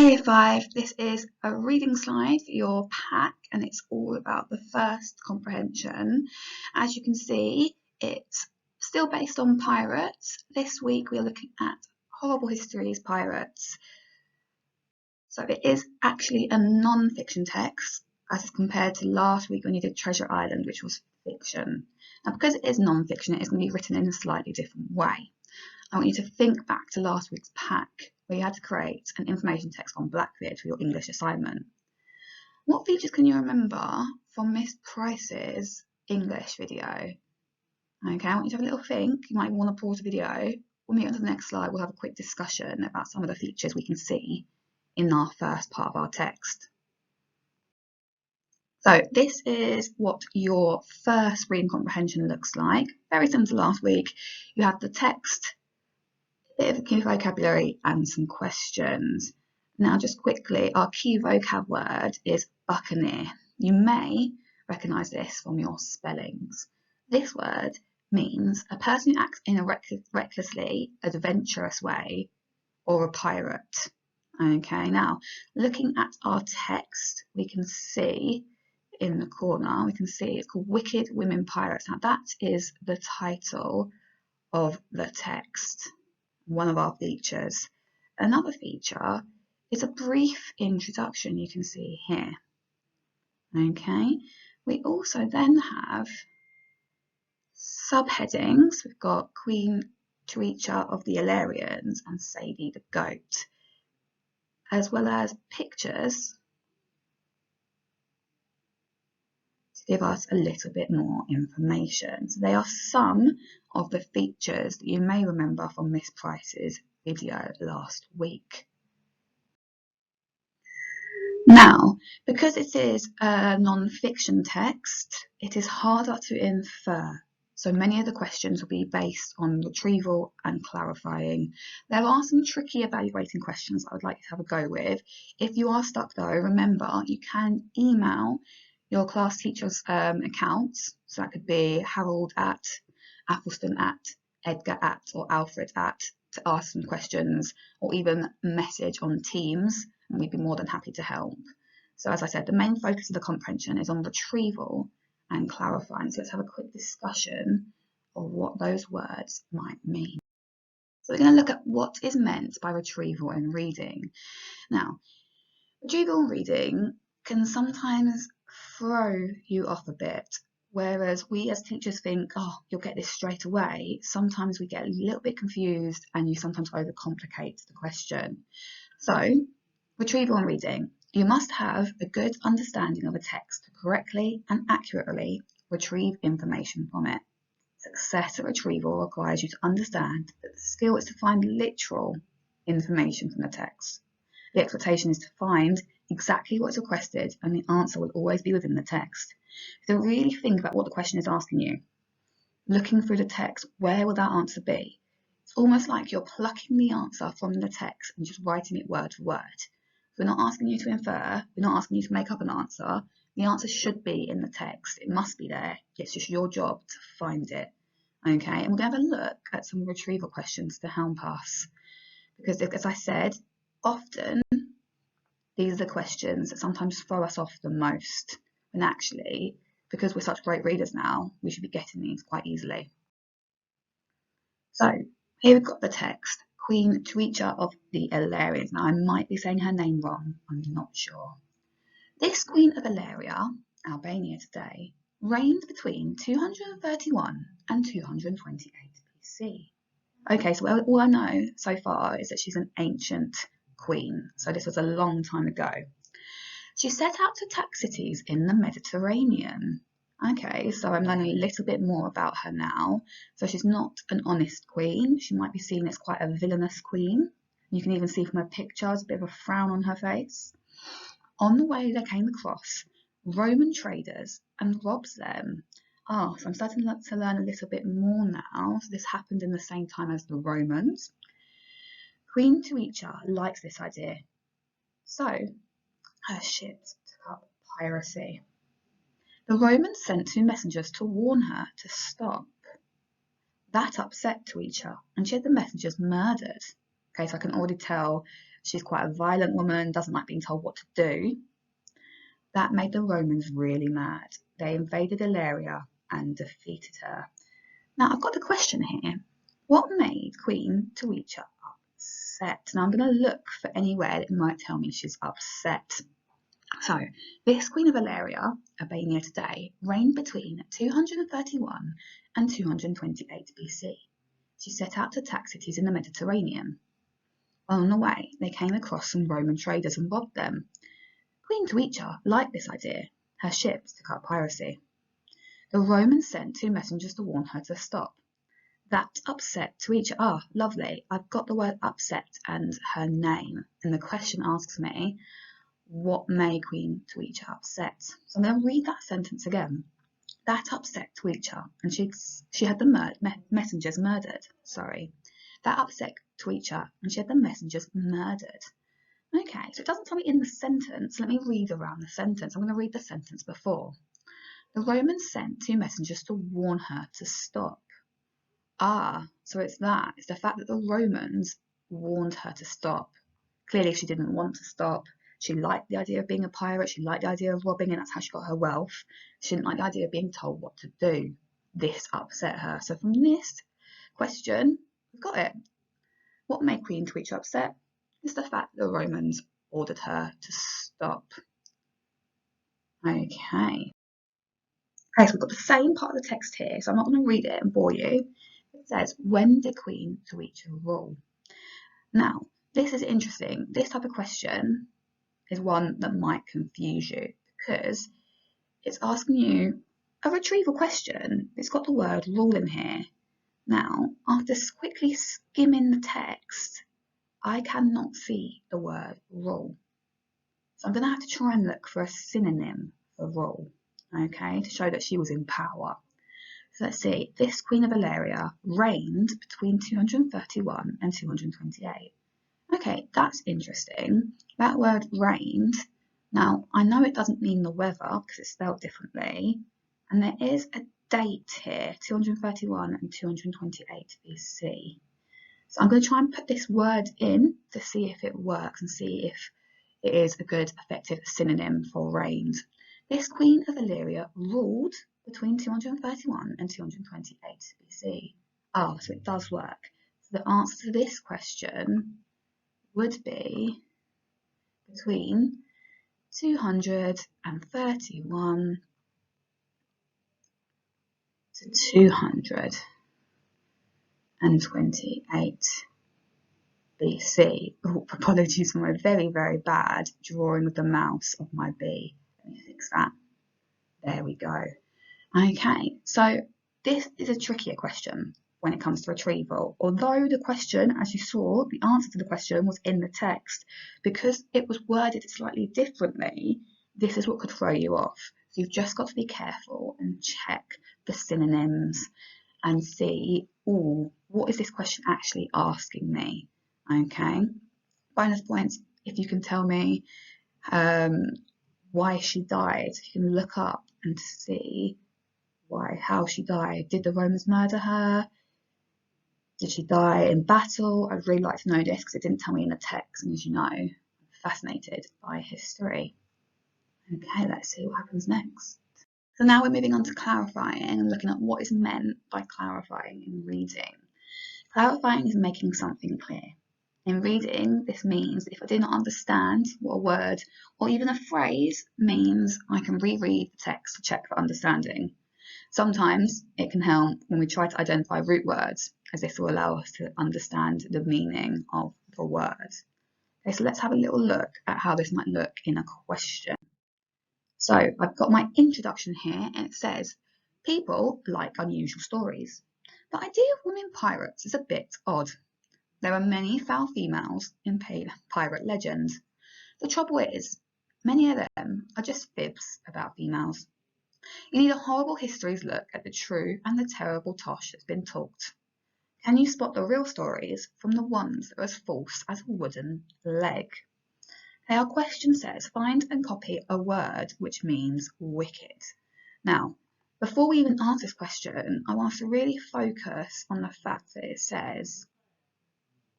Year 5, this is a reading slide for your pack and it's all about the first comprehension. As you can see, it's still based on pirates. This week we are looking at horrible histories pirates. So it is actually a non-fiction text as compared to last week when you did Treasure Island, which was fiction. Now because it is non-fiction, it is going to be written in a slightly different way. I want you to think back to last week's pack where you had to create an information text on Blackbeard for your English assignment. What features can you remember from Miss Price's English video? Okay, I want you to have a little think. You might want to pause the video. We'll meet on to the next slide. We'll have a quick discussion about some of the features we can see in our first part of our text. So this is what your first reading comprehension looks like. Very similar to last week. You have the text, a bit of key vocabulary and some questions. Now just quickly, our key vocab word is buccaneer. You may recognise this from your spellings. This word means a person who acts in a recklessly adventurous way or a pirate. Okay, now looking at our text, we can see in the corner, we can see it's called Wicked Women Pirates. Now that is the title of the text. One of our features. Another feature is a brief introduction you can see here. Okay, we also then have subheadings. We've got Queen Teuta of the Illyrians and Sadie the Goat, as well as pictures to give us a little bit more information. So they are some of the features that you may remember from Miss Price's video last week. Now, because it is a non-fiction text, it is harder to infer. So many of the questions will be based on retrieval and clarifying. There are some tricky evaluating questions I would like you to have a go with. If you are stuck though, remember you can email your class teacher's accounts. So that could be Harold at, Athelston at, Edgar at, or Alfred at, to ask some questions, or even message on Teams, and we'd be more than happy to help. So as I said, the main focus of the comprehension is on retrieval and clarifying. So let's have a quick discussion of what those words might mean. So we're going to look at what is meant by retrieval in reading. Now, retrieval in reading can sometimes throw you off a bit. Whereas we as teachers think, oh, you'll get this straight away. Sometimes we get a little bit confused and you sometimes overcomplicate the question. So, retrieval and reading. You must have a good understanding of a text to correctly and accurately retrieve information from it. Success at retrieval requires you to understand that the skill is to find literal information from the text. The expectation is to find exactly what's requested and the answer will always be within the text. So really think about what the question is asking you. Looking through the text, where will that answer be? It's almost like you're plucking the answer from the text and just writing it word for word. We're not asking you to infer, we're not asking you to make up an answer. The answer should be in the text. It must be there. It's just your job to find it. Okay, and we're going to have a look at some retrieval questions to help us. Because as I said, often these are the questions that sometimes throw us off the most. And actually, because we're such great readers now, we should be getting these quite easily. So here we've got the text, Queen Teuta of the Illyrians. Now I might be saying her name wrong, I'm not sure. This Queen of Illyria, Albania today, reigned between 231 and 228 BC. Okay, so all I know so far is that she's an ancient queen, so this was a long time ago. She set out to attack cities in the Mediterranean. Okay, so I'm learning a little bit more about her now. So she's not an honest queen. She might be seen as quite a villainous queen. You can even see from her pictures a bit of a frown on her face. On the way they came across Roman traders and robbed them. So I'm starting to learn a little bit more now. So this happened in the same time as the Romans. Queen Teuta likes this idea. So her ships took up piracy. The Romans sent 2 messengers to warn her to stop. That upset Teuta, and she had the messengers murdered. Okay, so I can already tell She's quite a violent woman, doesn't like being told what to do. That made the Romans really mad. They invaded Illyria and defeated her. Now, I've got the question here. What made Queen Teuta upset? Now, I'm going to look for anywhere that might tell me she's upset. So, this Queen of Illyria, Albania today, reigned between 231 and 228 BC. She set out to attack cities in the Mediterranean. While on the way, they came across some Roman traders and robbed them. Queen Teuta liked this idea. Her ships took up piracy. The Romans sent 2 messengers to warn her to stop. That upset Teuta. Ah, lovely. I've got the word upset and her name. And the question asks me, what made Queen Teuta upset? So I'm going to read that sentence again. That upset Teuta, and she had the messengers murdered. Sorry. That upset Teuta, and she had the messengers murdered. Okay, so it doesn't tell me in the sentence. Let me read around the sentence. I'm going to read the sentence before. The Romans sent 2 messengers to warn her to stop. Ah, so it's that. It's the fact that the Romans warned her to stop. Clearly, she didn't want to stop. She liked the idea of being a pirate. She liked the idea of robbing, and that's how she got her wealth. She didn't like the idea of being told what to do. This upset her. So from this question, we've got it. What made Queen Teuta upset? It's the fact that the Romans ordered her to stop. Okay. Okay, so we've got the same part of the text here, so I'm not going to read it and bore you. It says, when did Queen Teuta rule? Now, this is interesting. This type of question is one that might confuse you because it's asking you a retrieval question. It's got the word rule in here. Now, after quickly skimming the text, I cannot see the word rule. So I'm going to have to try and look for a synonym for rule, okay, to show that she was in power. So let's see, this Queen of Illyria reigned between 231 and 228. Okay, that's interesting. That word reigned, now I know it doesn't mean the weather because it's spelled differently, and there is a date here, 231 and 228 BC. So I'm going to try and put this word in to see if it works and see if it is a good, effective synonym for reigned. This Queen of Illyria ruled between 231 and 228 BC. Oh, so it does work. So the answer to this question would be between 231 to 228 BC. Oh, apologies for my very, very bad drawing with the mouse of my bee. Let me fix that. There we go. Okay, so this is a trickier question when it comes to retrieval. Although the question, as you saw, the answer to the question was in the text, because it was worded slightly differently, this is what could throw you off. So you've just got to be careful and check the synonyms and see, oh, what is this question actually asking me? Okay. Bonus points if you can tell me why she died. If you can look up and see how she died. Did the Romans murder her? Did she die in battle? I'd really like to know this because it didn't tell me in the text, and as you know, I'm fascinated by history. Okay, let's see what happens next. So now we're moving on to clarifying and looking at what is meant by clarifying in reading. Clarifying is making something clear. In reading, this means if I do not understand what a word or even a phrase means, I can reread the text to check for understanding. Sometimes it can help when we try to identify root words, as this will allow us to understand the meaning of the word. Okay, so let's have a little look at how this might look in a question. So I've got my introduction here, and it says, people like unusual stories. The idea of women pirates is a bit odd. There are many foul females in pirate legends. The trouble is, many of them are just fibs about females. You need a horrible history's look at the true and the terrible tosh that's been talked. Can you spot the real stories from the ones that are as false as a wooden leg? Okay, our question says, find and copy a word which means wicked. Now, before we even answer this question, I want us to really focus on the fact that it says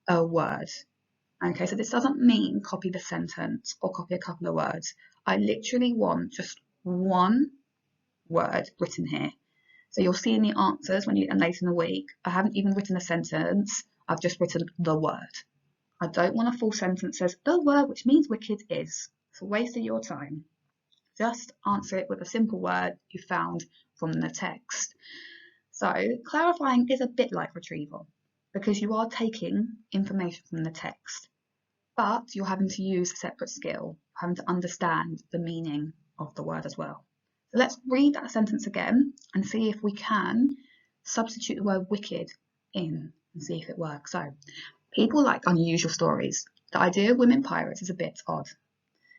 a word. Okay, so this doesn't mean copy the sentence or copy a couple of words. I literally want just one word written here. So you'll see in the answers and later in the week, I haven't even written a sentence, I've just written the word. I don't want a full sentence that says the word which means wicked is. It's a waste of your time. Just answer it with a simple word you found from the text. So clarifying is a bit like retrieval because you are taking information from the text, but you're having to use a separate skill, having to understand the meaning of the word as well. So let's read that sentence again and see if we can substitute the word wicked in and see if it works. So, people like unusual stories. The idea of women pirates is a bit odd.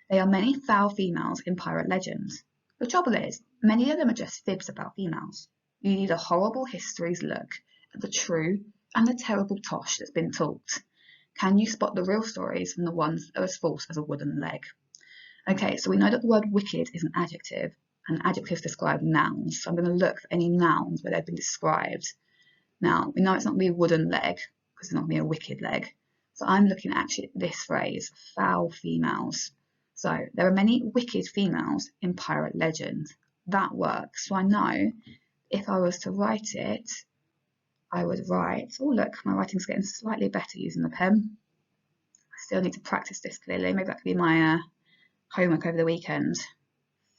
There are many foul females in pirate legends. The trouble is, many of them are just fibs about females. You need a horrible history's look at the true and the terrible tosh that's been talked. Can you spot the real stories from the ones that are as false as a wooden leg? Okay, so we know that the word wicked is an adjective, and adjectives describe nouns. So I'm going to look for any nouns where they've been described. Now, we know it's not going to be a wooden leg, because it's not going to be a wicked leg. So I'm looking at actually this phrase, foul females. So there are many wicked females in pirate legend. That works. So I know if I was to write it, I would write, oh look, my writing's getting slightly better using the pen. I still need to practice this clearly. Maybe that could be my homework over the weekend.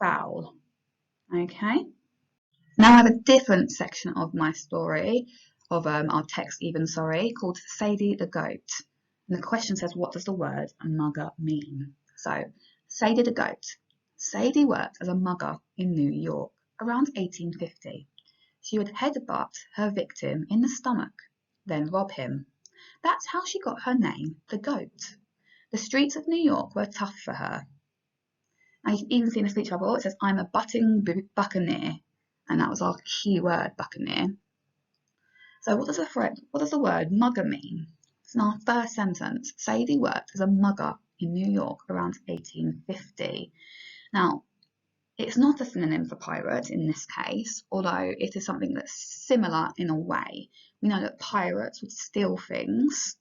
Foul. Okay. Now I have a different section of my story, of our text even, called Sadie the Goat. And the question says, what does the word mugger mean? So, Sadie the Goat. Sadie worked as a mugger in New York around 1850. She would headbutt her victim in the stomach, then rob him. That's how she got her name, the Goat. The streets of New York were tough for her. And you can even see in the speech bubble, it says, I'm a butting buccaneer. And that was our key word, buccaneer. So what does the word mugger mean? It's in our first sentence. Sadie worked as a mugger in New York around 1850. Now, it's not a synonym for pirate in this case, although it is something that's similar in a way. We know that pirates would steal things.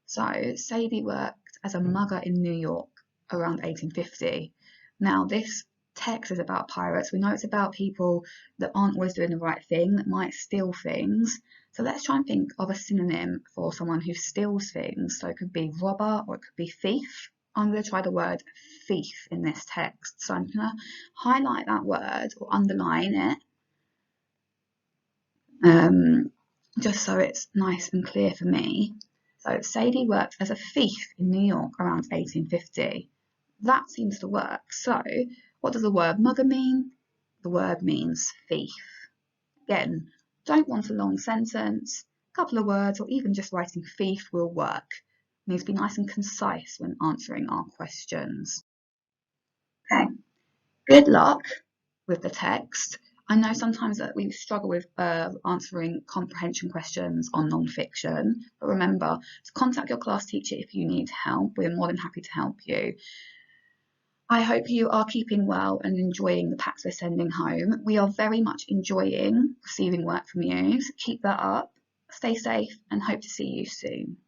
So Sadie worked as a mugger in New York around 1850. Now this text is about pirates. We know it's about people that aren't always doing the right thing, that might steal things. So let's try and think of a synonym for someone who steals things. So it could be robber or it could be thief. I'm going to try the word thief in this text. So I'm going to highlight that word or underline it, just so it's nice and clear for me. So Sadie worked as a thief in New York around 1850. That seems to work. So what does the word mugger mean? The word means thief. Again, don't want a long sentence. A couple of words or even just writing thief will work. It needs to be nice and concise when answering our questions. Okay, good luck with the text. I know sometimes that we struggle with answering comprehension questions on non-fiction, but remember to contact your class teacher if you need help. We're more than happy to help you. I hope you are keeping well and enjoying the packs we're sending home. We are very much enjoying receiving work from you, so keep that up. Stay safe and hope to see you soon.